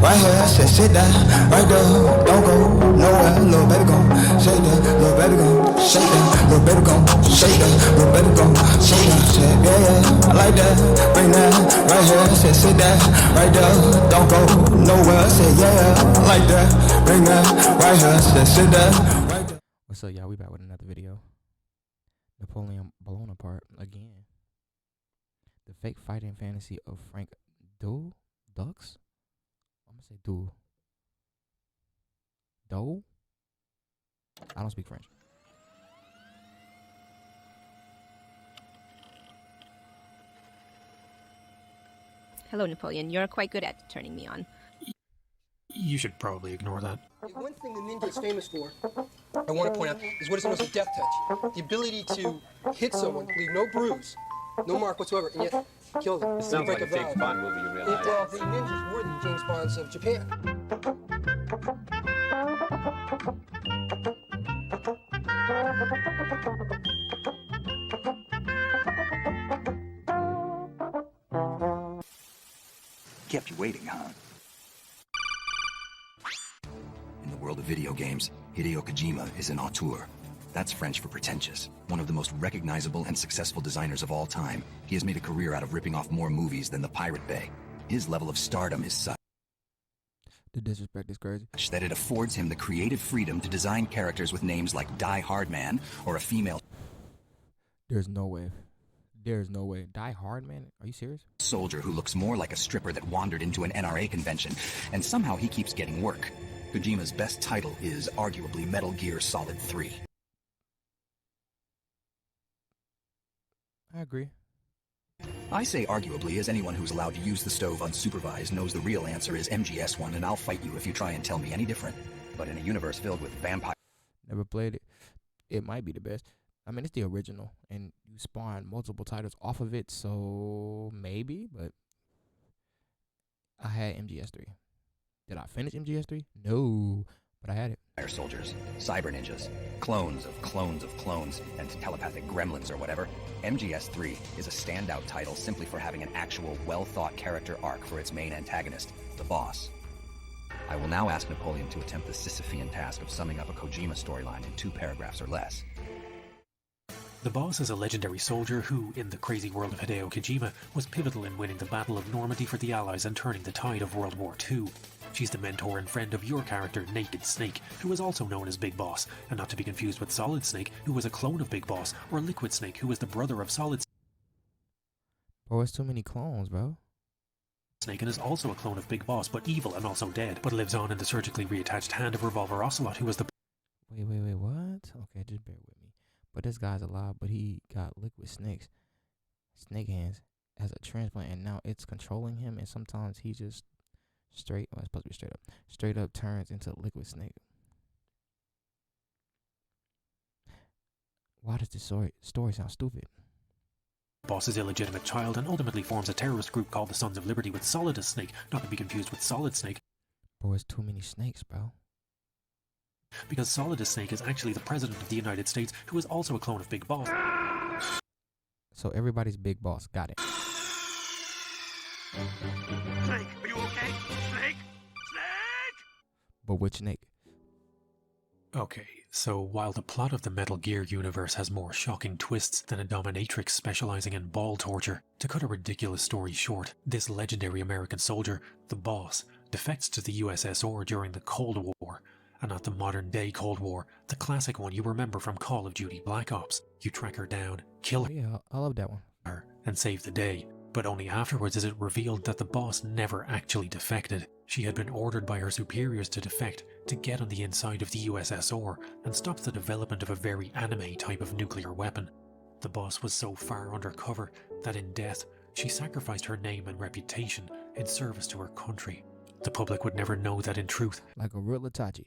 right here, sit down, right there, don't go nowhere, little baby gon' shake that, little baby gon' shake that, little baby gon' shake that, little baby gon' shake that, yeah, I like that, bring that, right here, sit down, right there, don't go nowhere, say yeah, I like that, bring that, right here, sit down, right there. What's up, y'all? We back with another video. Napoleon Blownapart again. The fake fighting fantasy of Frank Dux? I'm gonna say Do. I don't speak French. Hello, Napoleon. You're quite good at turning me on. You should probably ignore that. One thing the ninja is famous for, I want to point out, is what is known as a death touch. The ability to hit someone, leave no bruise, no mark whatsoever, and yet kill them. It sounds like a James Bond movie, you realize. The ninjas were the James Bonds of Japan. Kept you waiting, huh? In the world of video games, Hideo Kojima is an auteur. That's French for pretentious. One of the most recognizable and successful designers of all time, he has made a career out of ripping off more movies than the Pirate Bay. His level of stardom is such The disrespect is crazy. that it affords him the creative freedom to design characters with names like Die Hard Man or a female There's no way. There's no way. Die Hard, man? Are you serious? soldier who looks more like a stripper that wandered into an NRA convention, and somehow he keeps getting work. Kojima's best title is arguably Metal Gear Solid 3. I agree. I say arguably as anyone who's allowed to use the stove unsupervised knows the real answer is MGS1, and I'll fight you if you try and tell me any different. But in a universe filled with vampires, Never played it. It might be the best. I mean, it's the original, and you spawn multiple titles off of it, so maybe, but I had MGS3. Did I finish MGS3? No, but I had it. soldiers, cyber ninjas, clones of clones of clones, and telepathic gremlins or whatever, MGS3 is a standout title simply for having an actual well-thought character arc for its main antagonist, the boss. I will now ask Napoleon to attempt the Sisyphean task of summing up a Kojima storyline in 2 paragraphs or less. The boss is a legendary soldier who, in the crazy world of Hideo Kojima, was pivotal in winning the Battle of Normandy for the Allies and turning the tide of World War II. She's the mentor and friend of your character, Naked Snake, who is also known as Big Boss, and not to be confused with Solid Snake, who was a clone of Big Boss, or Liquid Snake, who was the brother of Solid Bro, it's too many clones, bro. Snake, and is also a clone of Big Boss, but evil and also dead, but lives on in the surgically reattached hand of Revolver Ocelot, who was the Wait, what? Okay, just bear with me. But this guy's alive, but he got liquid snake hands as a transplant, and now it's controlling him, and sometimes he just it's supposed to be straight up turns into liquid snake. Why does this story sound stupid? boss's illegitimate child and ultimately forms a terrorist group called the Sons of Liberty with Solidus Snake, not to be confused with Solid Snake. Bro, it's too many snakes, bro. Because Solidus Snake is actually the President of the United States, who is also a clone of Big Boss. So everybody's Big Boss. Got it. Snake, are you okay? Snake? Snake? But which snake? Okay, so while the plot of the Metal Gear universe has more shocking twists than a dominatrix specializing in ball torture, to cut a ridiculous story short, this legendary American soldier, the Boss, defects to the USSR during the Cold War, and not the modern-day Cold War, the classic one you remember from Call of Duty Black Ops. You track her down, kill her, Yeah, I love that one. and save the day. But only afterwards is it revealed that the Boss never actually defected. She had been ordered by her superiors to defect, to get on the inside of the USSR, and stop the development of a very anime type of nuclear weapon. The Boss was so far undercover that in death, she sacrificed her name and reputation in service to her country. The public would never know that in truth, Like a real Itachi.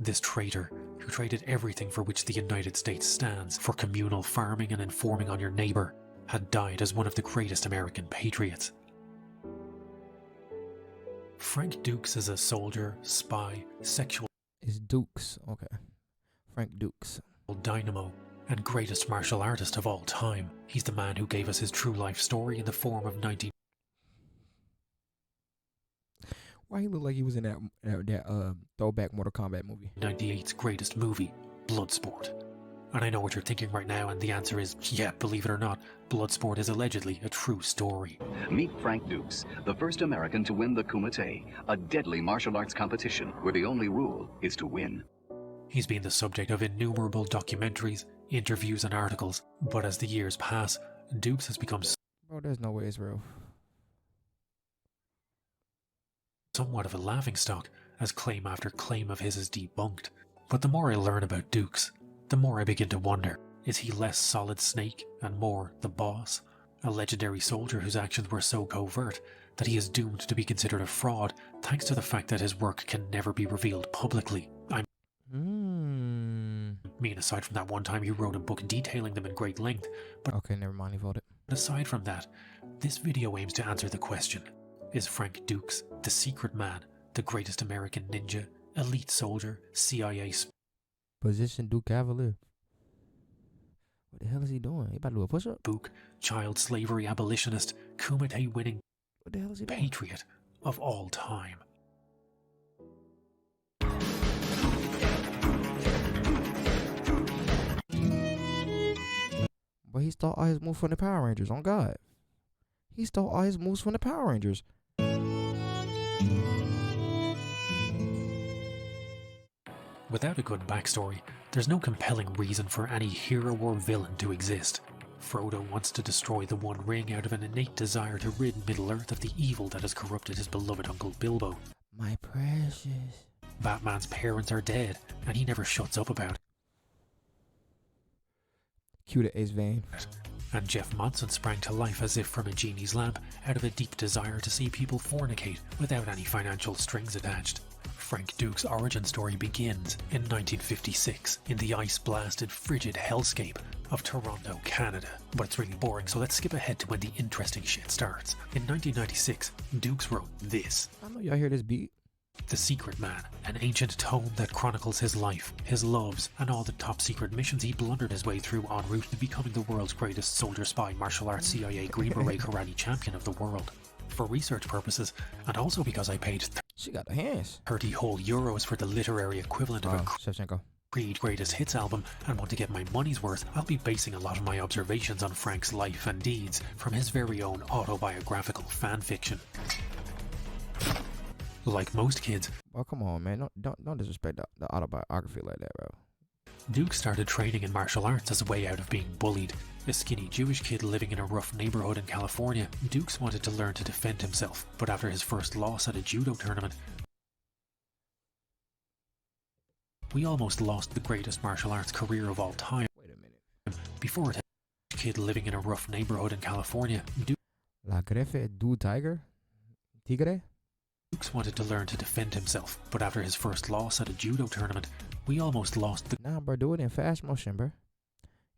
this traitor, who traded everything for which the United States stands for communal farming and informing on your neighbor, had died as one of the greatest American patriots. Frank Dux is a soldier, spy, sexual It's Dukes. Okay. Frank Dukes. dynamo, and greatest martial artist of all time. He's the man who gave us his true life story in the form of Why he look like he was in that throwback Mortal Kombat movie? 98's greatest movie, Bloodsport. And I know what you're thinking right now, and the answer is, yeah, believe it or not, Bloodsport is allegedly a true story. Meet Frank Dux, the first American to win the Kumite, a deadly martial arts competition where the only rule is to win. He's been the subject of innumerable documentaries, interviews and articles, but as the years pass, Dux has become Bro, there's no way it's real. somewhat of a laughingstock, as claim after claim of his is debunked. But the more I learn about Dux, the more I begin to wonder, is he less Solid Snake and more the boss? A legendary soldier whose actions were so covert that he is doomed to be considered a fraud thanks to the fact that his work can never be revealed publicly. I mean, aside from that one time he wrote a book detailing them in great length, but okay, never mind, he voted. aside from that, this video aims to answer the question, is Frank Dux the secret man, the greatest American ninja, elite soldier, CIA Position Duke Cavalier. What the hell is he doing? He about to do a push-up? spook, child slavery abolitionist, Kumite winning What the hell is he doing? patriot of all time? But he stole all his moves from the Power Rangers, on God. He stole all his moves from the Power Rangers. Without a good backstory, there's no compelling reason for any hero or villain to exist. Frodo wants to destroy the One Ring out of an innate desire to rid Middle-earth of the evil that has corrupted his beloved Uncle Bilbo. My precious. Batman's parents are dead, and he never shuts up about it. Cue the Ace Vane. And Jeff Monson sprang to life as if from a genie's lamp out of a deep desire to see people fornicate without any financial strings attached. Frank Dux' origin story begins in 1956 in the ice-blasted, frigid hellscape of Toronto, Canada. But it's really boring, so let's skip ahead to when the interesting shit starts. In 1996, Dux wrote this. I know y'all hear this beat. The Secret Man, an ancient tome that chronicles his life, his loves, and all the top-secret missions he blundered his way through en route to becoming the world's greatest soldier spy martial arts CIA Green Beret karate champion of the world. For research purposes, and also because I paid She got the hands. 30 whole euros for the literary equivalent of a Shevchenko. Creed Greatest Hits album and want to get my money's worth, I'll be basing a lot of my observations on Frank's life and deeds from his very own autobiographical fanfiction. Like most kids, Oh, come on, man. Don't disrespect the autobiography like that, bro. Duke started training in martial arts as a way out of being bullied. A skinny Jewish kid living in a rough neighborhood in California, Dukes wanted to learn to defend himself, but after his first loss at a judo tournament, we almost lost the greatest martial arts career of all time. Wait a minute. Before it, a kid living in a rough neighborhood in California, La Grefe du Tiger? Tigre? Dukes wanted to learn to defend himself, but after his first loss at a judo tournament, we almost lost the Nah, bro. Do it in fast motion, bro.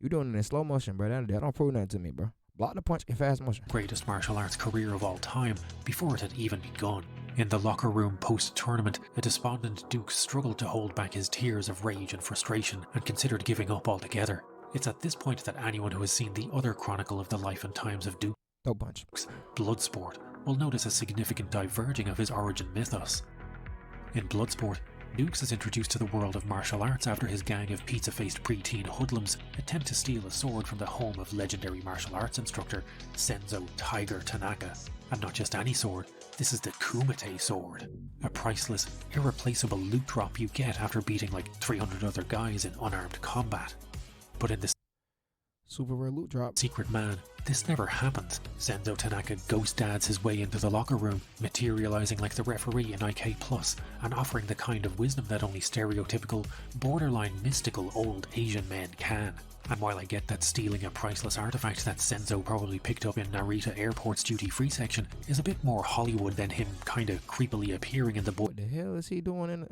You doing it in slow motion, bro. That don't prove nothing to me, bro. Block the punch in fast motion. greatest martial arts career of all time before it had even begun. In the locker room post-tournament, a despondent Duke struggled to hold back his tears of rage and frustration and considered giving up altogether. It's at this point that anyone who has seen the other chronicle of the life and times of Duke, Throw punch. Bloodsport, will notice a significant diverging of his origin mythos. In Bloodsport, Dukes is introduced to the world of martial arts after his gang of pizza-faced preteen hoodlums attempt to steal a sword from the home of legendary martial arts instructor Senzo Tiger Tanaka. And not just any sword, this is the Kumite sword, a priceless, irreplaceable loot drop you get after beating like 300 other guys in unarmed combat. But in the Super rare loot drop. Secret Man, this never happens. Senzo Tanaka ghost dads his way into the locker room, materializing like the referee in IK+, and offering the kind of wisdom that only stereotypical, borderline mystical old Asian men can. And while I get that stealing a priceless artifact that Senzo probably picked up in Narita Airport's duty-free section is a bit more Hollywood than him kinda creepily appearing in the What the hell is he doing in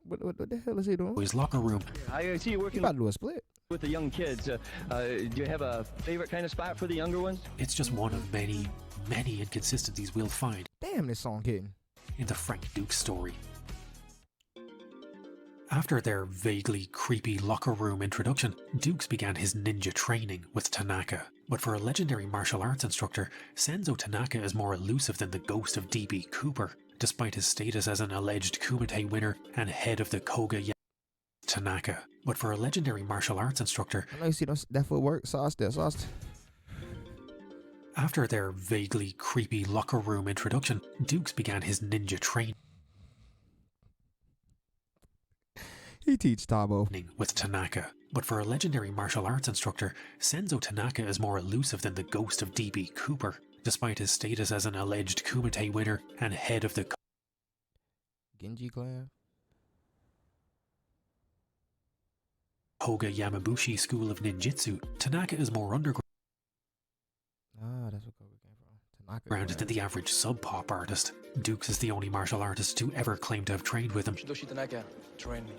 what the hell is he doing? boys' locker room. I see you He working about to do a split. with the young kids. Do you have a favorite kind of spot for the younger ones? It's just one of many, many inconsistencies we'll find Damn, this song hitting. in the Frank Dux story. After their vaguely creepy locker room introduction, Dukes began his ninja training with Tanaka. But for a legendary martial arts instructor, Senzo Tanaka is more elusive than the ghost of D.B. Cooper. despite his status as an alleged Kumite winner and head of the Koga Tanaka. But for a legendary martial arts instructor, I know you see that footwork, sauce there, sauce. After their vaguely creepy locker room introduction, Dukes began his ninja training He teach Tabo with Tanaka. But for a legendary martial arts instructor, Senzo Tanaka is more elusive than the ghost of D.B. Cooper, despite his status as an alleged Kumite winner and head of the Genji clan. Koga Yamabushi School of Ninjutsu. Tanaka is more underground That's what Koga came from. Tanaka than the average sub-pop artist. Dukes is the only martial artist to ever claim to have trained with him. Tanaka, train me.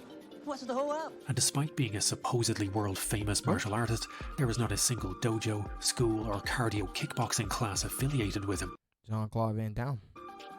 What's the whole up? And despite being a supposedly world-famous martial artist, there is not a single dojo, school, or cardio kickboxing class affiliated with him. Jean-Claude Van Damme.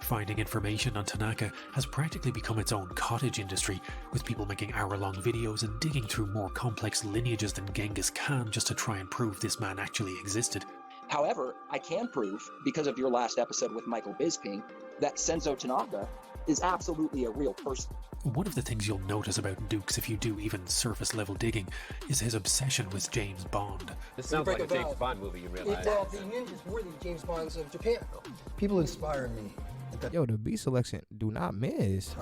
Finding information on Tanaka has practically become its own cottage industry, with people making hour-long videos and digging through more complex lineages than Genghis Khan just to try and prove this man actually existed. However, I can prove, because of your last episode with Michael Bisping, that Senzo Tanaka is absolutely a real person. One of the things you'll notice about Dukes if you do even surface-level digging is his obsession with James Bond. This sounds like a James Bond movie, you realize. Well, the ninjas were the James Bonds of Japan. People inspire me. Yo, the beat selection do not miss.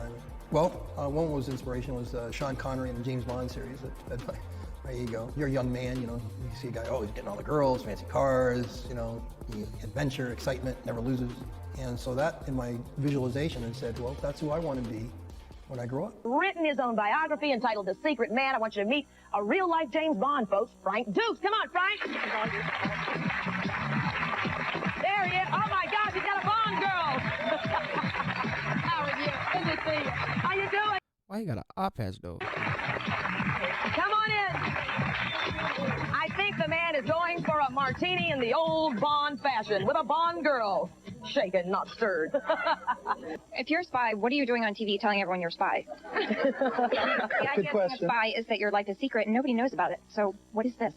Well, one was inspiration was Sean Connery in the James Bond series. There you go. You're a young man, you see a guy, he's getting all the girls, fancy cars, adventure, excitement, never loses. And so that, in my visualization, I said, well, that's who I want to be when I grow up. Written his own biography entitled The Secret Man. I want you to meet a real-life James Bond, folks, Frank Dux. Come on, Frank. There he is. Oh, my gosh, he's got a Bond girl. How are you? Good to see you. How you doing? Why you got an eye patch, though? Come on in. I think the man is going for a martini in the old Bond fashion with a Bond girl. Shaken, not stirred. If you're a spy, what are you doing on TV telling everyone you're a spy? The idea of being a spy is that your life is secret and nobody knows about it. So what is this?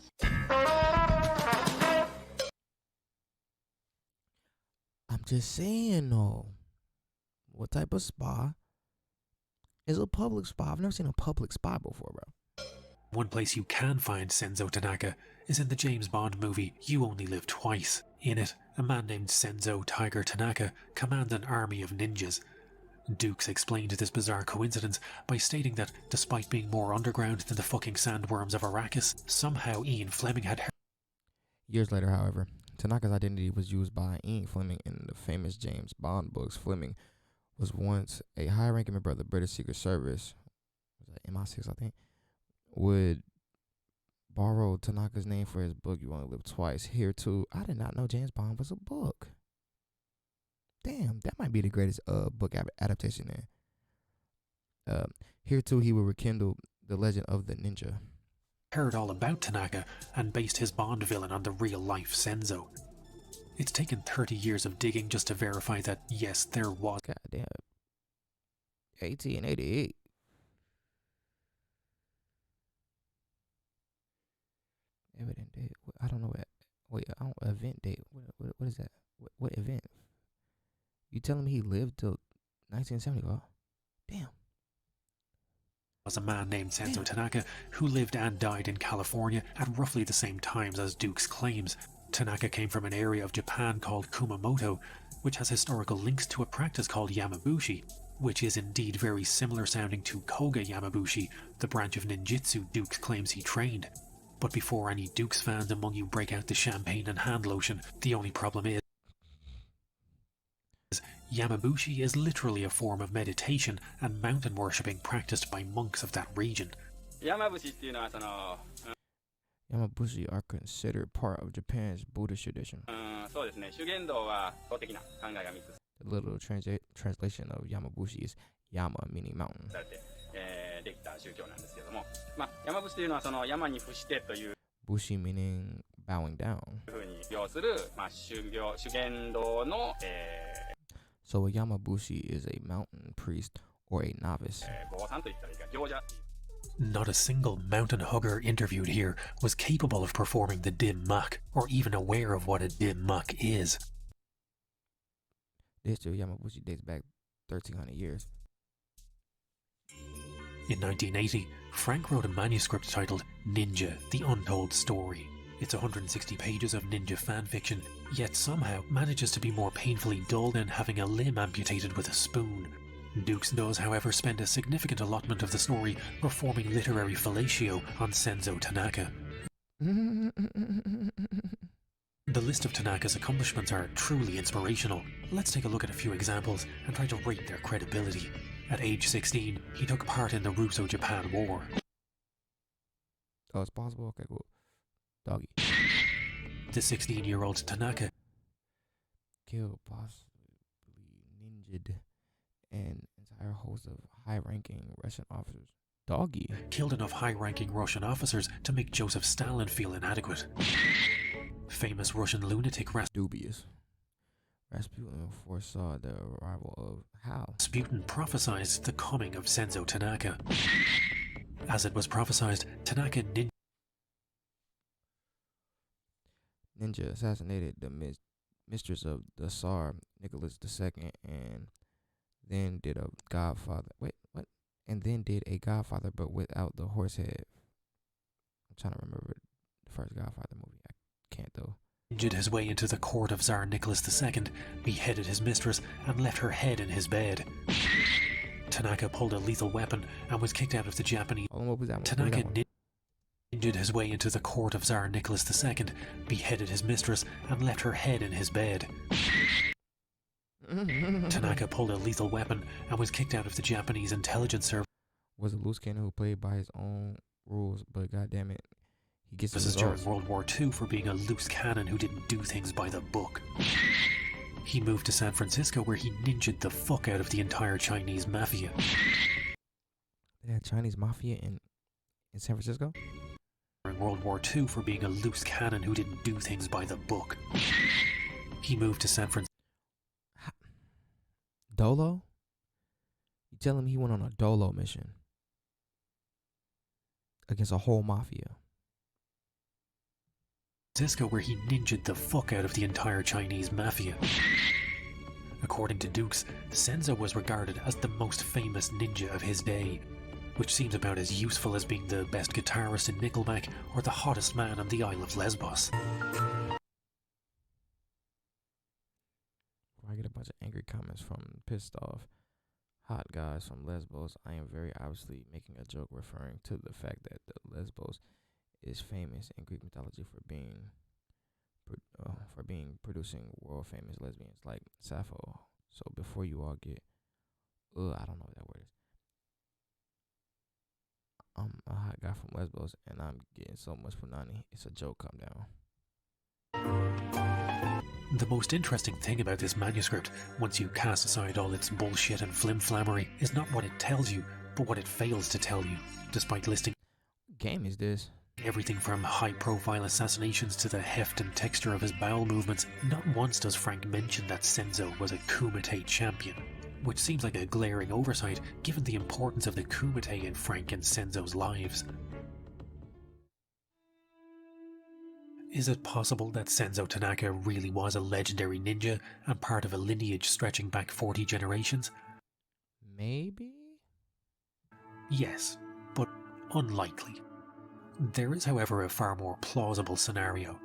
I'm just saying, though. What type of spy is a public spy? I've never seen a public spy before, bro. One place you can find Senzo Tanaka is in the James Bond movie You Only Live Twice. In it, a man named Senzo Tiger Tanaka commands an army of ninjas. Dukes explained this bizarre coincidence by stating that despite being more underground than the fucking sandworms of Arrakis, somehow Ian Fleming had heard. Years later, however, Tanaka's identity was used by Ian Fleming in the famous James Bond books. Fleming was once a high-ranking member of the British Secret Service, was that MI6, I think, would borrow Tanaka's name for his book, You Only Live Twice. Here, too, I did not know James Bond was a book. Damn, that might be the greatest book adaptation there. Here, too, he would rekindle the legend of the ninja. Heard all about Tanaka and based his Bond villain on the real-life Senzo. It's taken 30 years of digging just to verify that, yes, there was. Goddamn. 1888. Evident date. I don't know what. Wait, I don't. Event date. What is that? What event? You telling me he lived till 1970? Damn. Was a man named Senzo Tanaka who lived and died in California at roughly the same times as Dukes claims. Tanaka came from an area of Japan called Kumamoto, which has historical links to a practice called Yamabushi, which is indeed very similar sounding to Koga Yamabushi, the branch of ninjutsu Dukes claims he trained. But before any Dukes fans among you break out the champagne and hand lotion, the only problem is Yamabushi is literally a form of meditation and mountain worshipping practiced by monks of that region. Yamabushi are considered part of Japan's Buddhist tradition. The literal translation of Yamabushi is Yama, meaning mountain. Bushi meaning bowing down. So a Yamabushi is a mountain priest or a novice. Not a single mountain hugger interviewed here was capable of performing the dim mak, or even aware of what a dim mak is. The history of Yamabushi dates back 1300 years. In 1980, Frank wrote a manuscript titled Ninja, The Untold Story. It's 160 pages of ninja fanfiction, yet somehow manages to be more painfully dull than having a limb amputated with a spoon. Dux does, however, spend a significant allotment of the story performing literary fellatio on Senzo Tanaka. The list of Tanaka's accomplishments are truly inspirational. Let's take a look at a few examples and try to rate their credibility. At age 16, he took part in the Russo-Japan War. Oh, it's possible? Okay, cool. Doggy. The 16-year-old Tanaka killed, possibly ninja'd, an entire host of high-ranking Russian officers. Doggy. Killed enough high-ranking Russian officers to make Joseph Stalin feel inadequate. Famous Russian lunatic dubious. Rasputin foresaw the arrival of how? Rasputin prophesied the coming of Senzo Tanaka. As it was prophesied, Tanaka ninja assassinated the mistress of the Tsar, Nicholas II, and then did a Godfather. Wait, what? And then did a Godfather, but without the horse head. I'm trying to remember the first Godfather movie. I can't though. Ninja'd his way into the court of Tsar Nicholas II, beheaded his mistress, and left her head in his bed. Tanaka pulled a lethal weapon and was kicked out of the Japanese. Tanaka ninja'd his way into the court of Tsar Nicholas II, beheaded his mistress, and left her head in his bed. Tanaka pulled a lethal weapon and was kicked out of the Japanese intelligence service. Was a loose cannon who played by his own rules, but goddammit, he gets his during World War II for being a loose cannon who didn't do things by the book. He moved to San Francisco where he ninja'd the fuck out of the entire Chinese mafia. They had Chinese mafia in San Francisco? During World War II for being a loose cannon who didn't do things by the book. He moved to San Francisco. Dolo? You tell him he went on a Dolo mission against a whole mafia. Francisco where he ninja'd the fuck out of the entire Chinese mafia. According to Dux, Senzo was regarded as the most famous ninja of his day, which seems about as useful as being the best guitarist in Nickelback or the hottest man on the Isle of Lesbos. I get a bunch of angry comments from pissed off hot guys from Lesbos. I am very obviously making a joke referring to the fact that the Lesbos is famous in Greek mythology for being producing world famous lesbians like Sappho. So before you all get, I don't know what that word is. I'm a hot guy from Lesbos and I'm getting so much punani. It's a joke. Calm down. The most interesting thing about this manuscript, once you cast aside all its bullshit and flimflammery, is not what it tells you, but what it fails to tell you, despite listing what game is this? Everything from high-profile assassinations to the heft and texture of his bowel movements. Not once does Frank mention that Senzo was a Kumite champion, which seems like a glaring oversight given the importance of the Kumite in Frank and Senzo's lives. Is it possible that Senzo Tanaka really was a legendary ninja and part of a lineage stretching back 40 generations? Maybe? Yes, but unlikely. There is, however, a far more plausible scenario.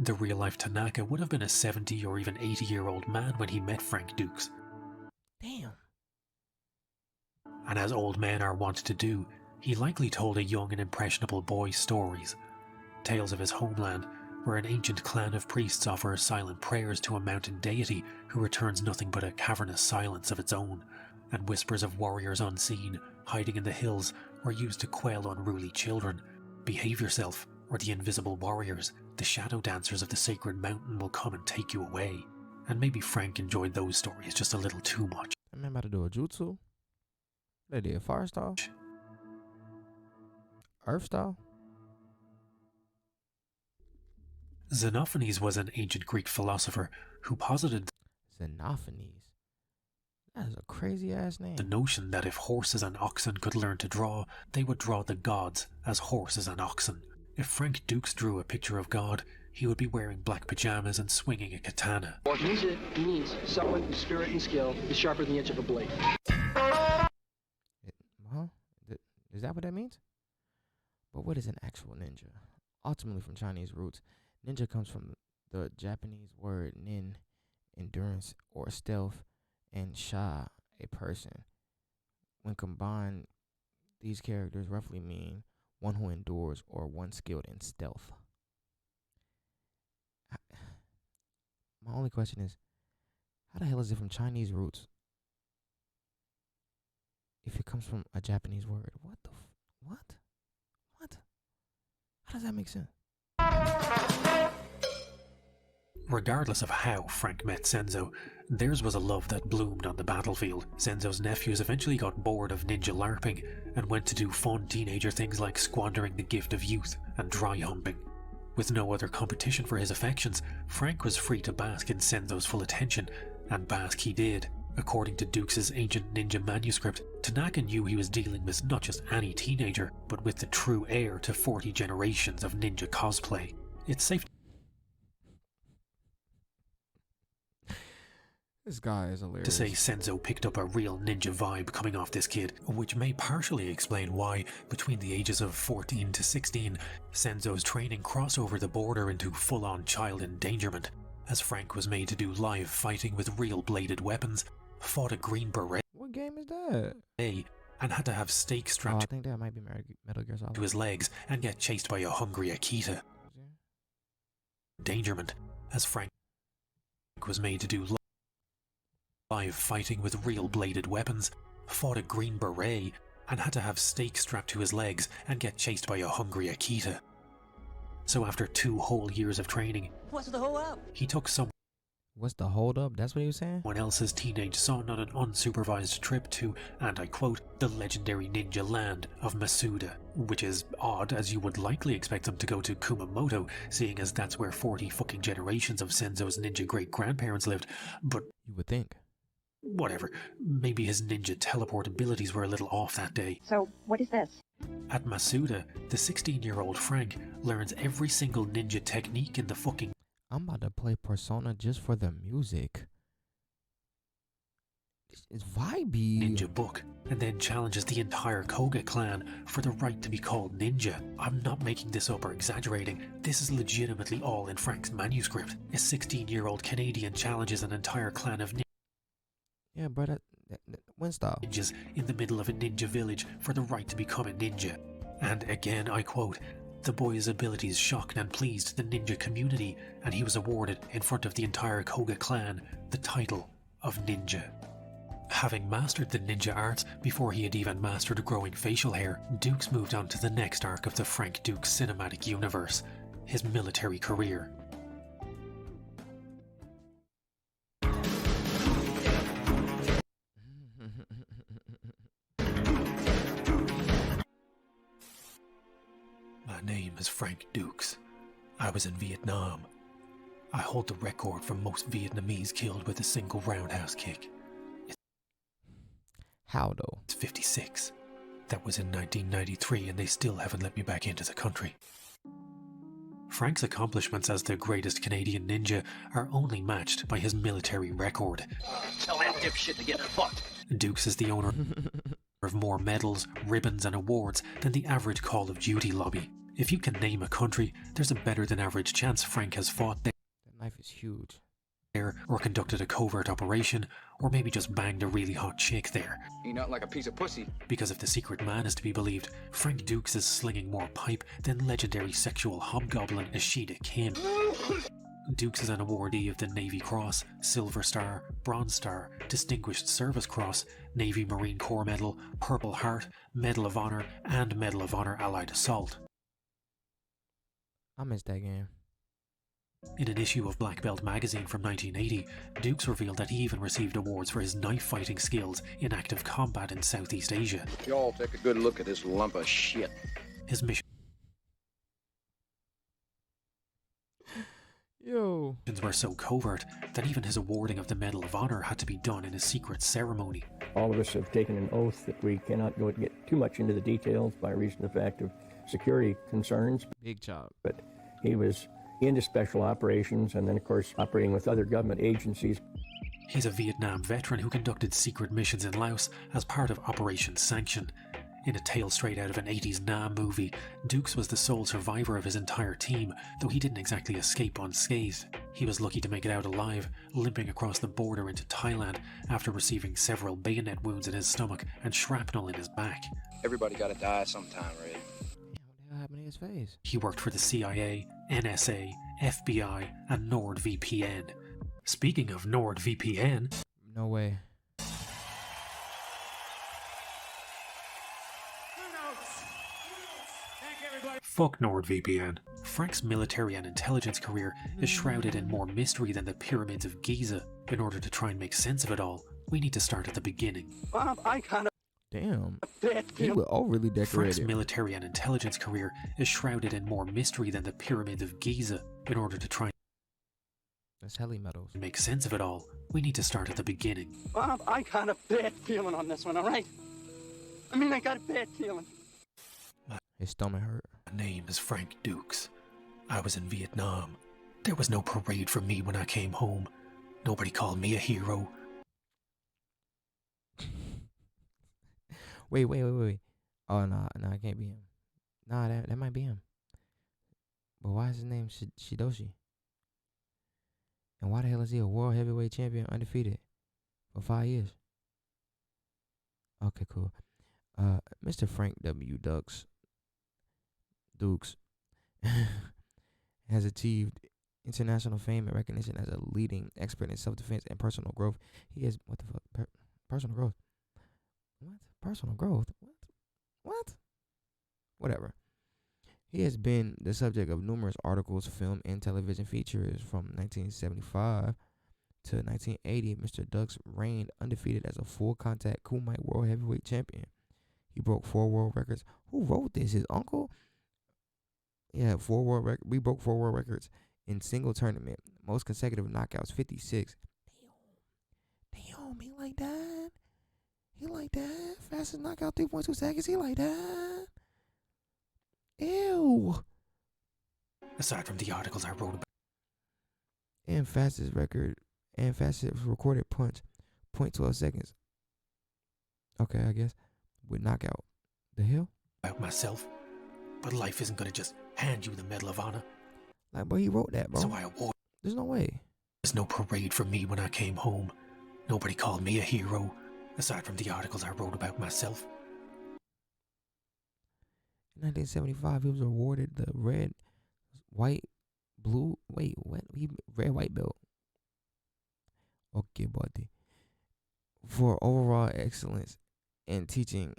The real-life Tanaka would have been a 70 or even 80-year-old man when he met Frank Dux. Damn. And as old men are wont to do, he likely told a young and impressionable boy stories. Tales of his homeland, where an ancient clan of priests offer silent prayers to a mountain deity who returns nothing but a cavernous silence of its own, and whispers of warriors unseen, hiding in the hills, were used to quell unruly children. Behave yourself, or the invisible warriors, the shadow dancers of the sacred mountain will come and take you away. And maybe Frank enjoyed those stories just a little too much. That man about to do a jutsu? They did fire style? Earth style? Xenophanes was an ancient Greek philosopher who posited Xenophanes? That is a crazy ass name. The notion that if horses and oxen could learn to draw, they would draw the gods as horses and oxen. If Frank Dux drew a picture of God, he would be wearing black pajamas and swinging a katana. What ninja means someone whose spirit and skill is sharper than the edge of a blade. Huh? Is that what that means? But what is an actual ninja? Ultimately from Chinese roots, ninja comes from the Japanese word nin, endurance or stealth, and sha, a person. When combined, these characters roughly mean one who endures or one skilled in stealth. My only question is, how the hell is it from Chinese roots if it comes from a Japanese word? What? How does that make sense? Regardless of how Frank met Senzo, theirs was a love that bloomed on the battlefield. Senzo's nephews eventually got bored of ninja LARPing and went to do fun teenager things like squandering the gift of youth and dry humping. With no other competition for his affections, Frank was free to bask in Senzo's full attention, and bask he did. According to Dux' ancient ninja manuscript, Tanaka knew he was dealing with not just any teenager, but with the true heir to 40 generations of ninja cosplay. It's safe This guy is hilarious. to say Senzo picked up a real ninja vibe coming off this kid, which may partially explain why, between the ages of 14 to 16, Senzo's training crossed over the border into full-on child endangerment, as Frank was made to do live fighting with real bladed weapons, fought a green beret. What game is that? And had to have stakes I strapped think that might be Metal Gear Solid. to his legs and get chased by a hungry Akita. Endangerment, as Frank was made to do live fighting with real bladed weapons, fought a green beret, and had to have stakes strapped to his legs and get chased by a hungry Akita. So after 2 whole years of training, What's the whole up? he took What's the hold up? That's what he was saying? someone else's teenage son on an unsupervised trip to, and I quote, the legendary ninja land of Masuda, which is odd as you would likely expect them to go to Kumamoto, seeing as that's where 40 fucking generations of Senzo's ninja great-grandparents lived, but you would think. Whatever, maybe his ninja teleport abilities were a little off that day. So, what is this? At Masuda, the 16-year-old Frank learns every single ninja technique in the fucking I'm about to play Persona just for the music. It's vibey. ninja book, and then challenges the entire Koga clan for the right to be called ninja. I'm not making this up or exaggerating. This is legitimately all in Frank's manuscript. A 16-year-old Canadian challenges an entire clan of Yeah, bro, Winstall. ninjas in the middle of a ninja village for the right to become a ninja. And again, I quote, the boy's abilities shocked and pleased the ninja community, and he was awarded, in front of the entire Koga clan, the title of ninja. Having mastered the ninja arts before he had even mastered growing facial hair, Dux moved on to the next arc of the Frank Dux cinematic universe, his military career. My name is Frank Dux. I was in Vietnam. I hold the record for most Vietnamese killed with a single roundhouse kick. How though? It's 56. That was in 1993 and they still haven't let me back into the country. Frank's accomplishments as the greatest Canadian ninja are only matched by his military record. Tell that dipshit to get fucked. Dux is the owner of more medals, ribbons and awards than the average Call of Duty lobby. If you can name a country, there's a better than average chance Frank has fought there. That knife is huge. Or conducted a covert operation, or maybe just banged a really hot chick there. Ain't nothing like a piece of pussy. Because if the secret man is to be believed, Frank Dux is slinging more pipe than legendary sexual hobgoblin Ishida Kim. Dux is an awardee of the Navy Cross, Silver Star, Bronze Star, Distinguished Service Cross, Navy Marine Corps Medal, Purple Heart, Medal of Honor, and Medal of Honor Allied Assault. I missed that game. In an issue of Black Belt magazine from 1980, Dux revealed that he even received awards for his knife fighting skills in active combat in Southeast Asia. Y'all take a good look at this lump of shit. His missions were so covert that even his awarding of the Medal of Honor had to be done in a secret ceremony. All of us have taken an oath that we cannot go and get too much into the details by reason of the fact of security concerns. Big job. But he was into special operations, and then, of course, operating with other government agencies. He's a Vietnam veteran who conducted secret missions in Laos as part of Operation Sanction. In a tale straight out of an 80s Nam movie, Dux was the sole survivor of his entire team, though he didn't exactly escape unscathed. He was lucky to make it out alive, limping across the border into Thailand after receiving several bayonet wounds in his stomach and shrapnel in his back. Everybody gotta die sometime, Ray. Damn, what the hell happened to his face? He worked for the CIA, NSA, FBI, and NordVPN. Speaking of NordVPN... No way. Fuck NordVPN. Frank's military and intelligence career is shrouded in more mystery than the pyramids of Giza. In order to try and make sense of it all, we need to start at the beginning. Bob, I kind of... Damn. He was overly decorated. Frank's military and intelligence career is shrouded in more mystery than the pyramids of Giza. In order to try That's heli metals. and make sense of it all, we need to start at the beginning. Bob, I got a bad feeling on this one, all right? I mean, I got a bad feeling. His stomach hurt. My name is Frank Dux. I was in Vietnam. There was no parade for me when I came home. Nobody called me a hero. Wait. Oh, no, it can't be him. Nah, that might be him. But why is his name Shidoshi? And why the hell is he a world heavyweight champion undefeated for 5 years? Okay, cool. Mr. Frank W. Dux has achieved international fame and recognition as a leading expert in self-defense and personal growth. He has personal growth. What? Personal growth? What? Whatever. He has been the subject of numerous articles, film, and television features from 1975 to 1980. Mr. Dux reigned undefeated as a full-contact Kumite World Heavyweight Champion. He broke 4 world records. Who wrote this? His uncle? Yeah, 4 world records. We broke 4 world records in single tournament. Most consecutive knockouts, 56. Damn, he like that. He like that. Fastest knockout, 3.2 seconds. He like that. Ew. Aside from the articles I wrote about. And fastest recorded punch, 0.12 seconds. Okay, I guess. With knockout. The hell? About myself. But life isn't gonna just hand you the Medal of Honor. Like, bro, he wrote that, bro. So I award. There's no way. There's no parade for me when I came home. Nobody called me a hero. Aside from the articles I wrote about myself. In 1975, he was awarded the red, white belt. Okay, buddy. For overall excellence in teaching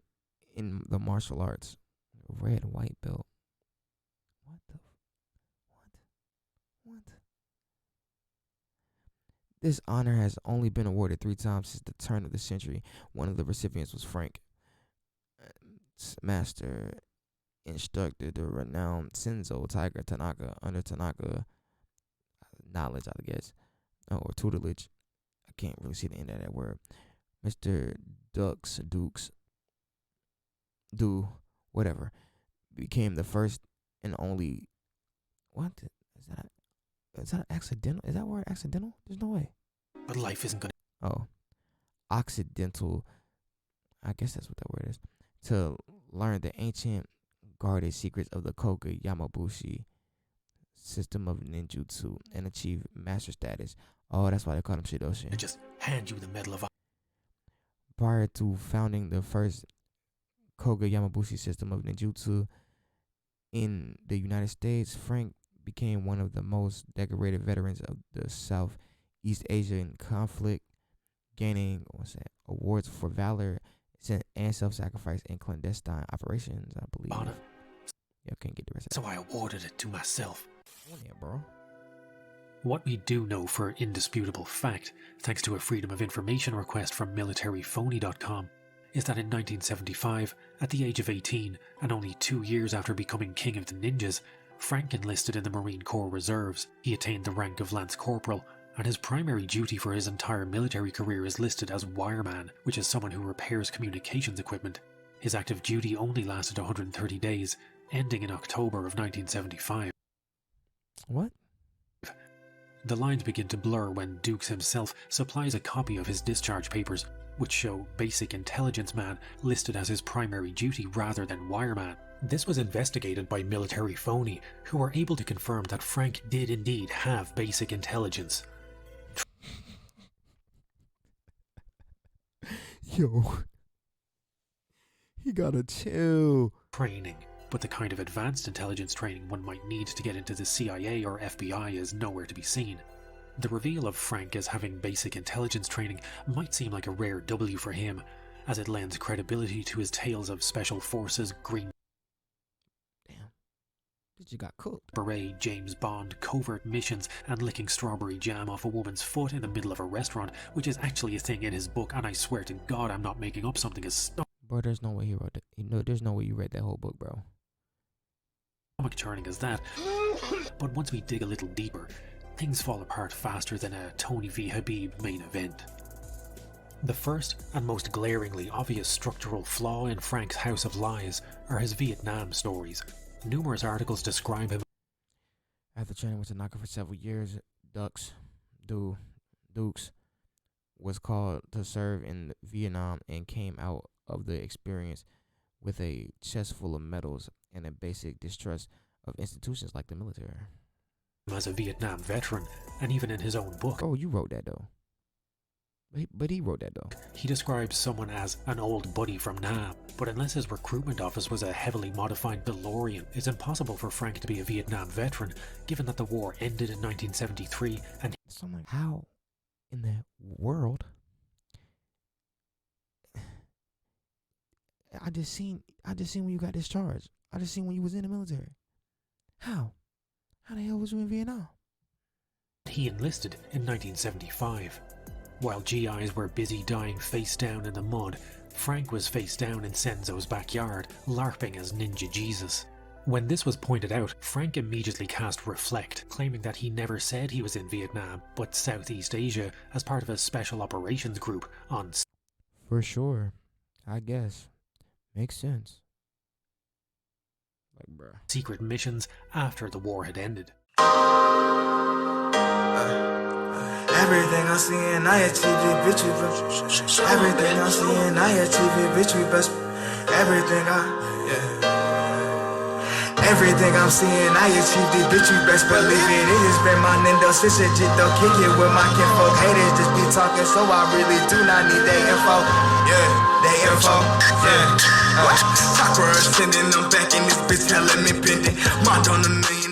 in the martial arts. Red, white belt. What? This honor has only been awarded 3 times since the turn of the century. One of the recipients was Frank, master instructor, the renowned Senzo Tiger Tanaka, under Tanaka knowledge, I guess, or tutelage. I can't really see the end of that word. Mr. Dukes, whatever, became the first and only. What is that? Is that accidental? Is that word accidental? There's no way. But life isn't gonna. Oh, occidental. I guess that's what that word is. To learn the ancient guarded secrets of the Koga Yamabushi system of ninjutsu and achieve master status. Oh, that's why they call him Shidoshi. I just hand you the Medal of Honor. Prior to founding the first Koga Yamabushi system of ninjutsu in the United States, Frank became one of the most decorated veterans of the Southeast Asian conflict, gaining awards for valor and self-sacrifice in clandestine operations, I believe. Honor. Yeah, I can't get the rest of So I awarded it to myself. Yeah, bro. What we do know for indisputable fact, thanks to a Freedom of Information request from militaryphony.com, is that in 1975, at the age of 18, and only 2 years after becoming King of the Ninjas, Frank enlisted in the Marine Corps Reserves. He attained the rank of Lance Corporal, and his primary duty for his entire military career is listed as wireman, which is someone who repairs communications equipment. His active duty only lasted 130 days, ending in October of 1975. What? The lines begin to blur when Dukes himself supplies a copy of his discharge papers, which show Basic Intelligence Man listed as his primary duty rather than Wireman. This was investigated by military phony, who were able to confirm that Frank did indeed have basic intelligence. Yo, he gotta chill. Training, but the kind of advanced intelligence training one might need to get into the CIA or FBI is nowhere to be seen. The reveal of Frank as having basic intelligence training might seem like a rare W for him, as it lends credibility to his tales of Special Forces, Green You got cooked. Beret, James Bond, covert missions, and licking strawberry jam off a woman's foot in the middle of a restaurant, which is actually a thing in his book, and I swear to God I'm not making up something as Bro, there's no way he wrote that. There's no way you read that whole book, bro. stomach churning as that. But once we dig a little deeper, things fall apart faster than a Tony v. Habib main event. The first and most glaringly obvious structural flaw in Frank's House of Lies are his Vietnam stories. Numerous articles describe him. After training with Tanaka for several years, Dukes was called to serve in Vietnam and came out of the experience with a chest full of medals and a basic distrust of institutions like the military. As a Vietnam veteran, and even in his own book. Oh, you wrote that though. But he wrote that though. He describes someone as an old buddy from Nam, but unless his recruitment office was a heavily modified DeLorean, it's impossible for Frank to be a Vietnam veteran, given that the war ended in 1973 and so I'm like, how in the world? I just seen when you got discharged. I just seen when you was in the military. How? How the hell was you in Vietnam? he enlisted in 1975. While GIs were busy dying face down in the mud, Frank was face down in Senzo's backyard, LARPing as Ninja Jesus. When this was pointed out, Frank immediately cast Reflect, claiming that he never said he was in Vietnam, but Southeast Asia as part of a special operations group on... For sure. I guess. Makes sense. Like, bruh. Secret missions after the war had ended. Everything I see and I achieve it, bitch, we best. Everything I see and I achieve it, bitch, we best. Everything I'm seeing, I achieved it, bitch, you best believe it. It has been my Nintendo switch it, though, kick it with my kinfolk. Haters just be talking, so I really do not need that info. That info, Chakra ascending, I'm back in this bitch, hella me pending. Mind on the million.